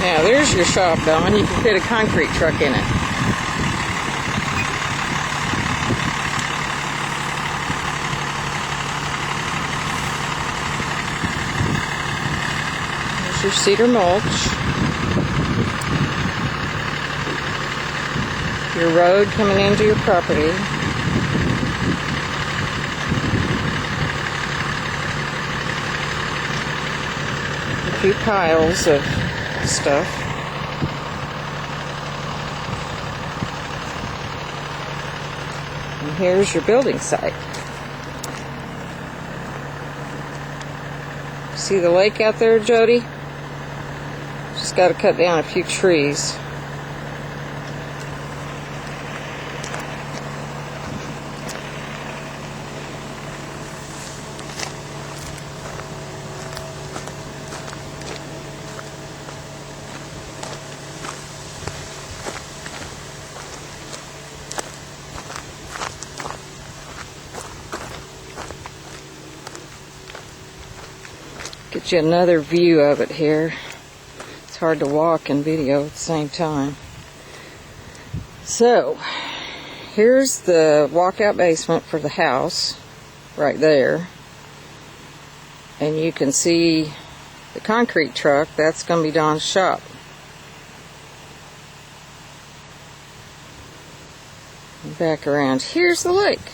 Now there's your shop, Don. You can fit a concrete truck in it. There's your cedar mulch. Your road coming into your property. A few piles of stuff. And here's your building site. See the lake out there, Jody? Just got to cut down a few trees. Get you another view of it here. It's hard to walk and video at the same time. So, here's the walkout basement for the house, right there. And you can see the concrete truck. That's going to be Don's shop. And back around, here's the lake.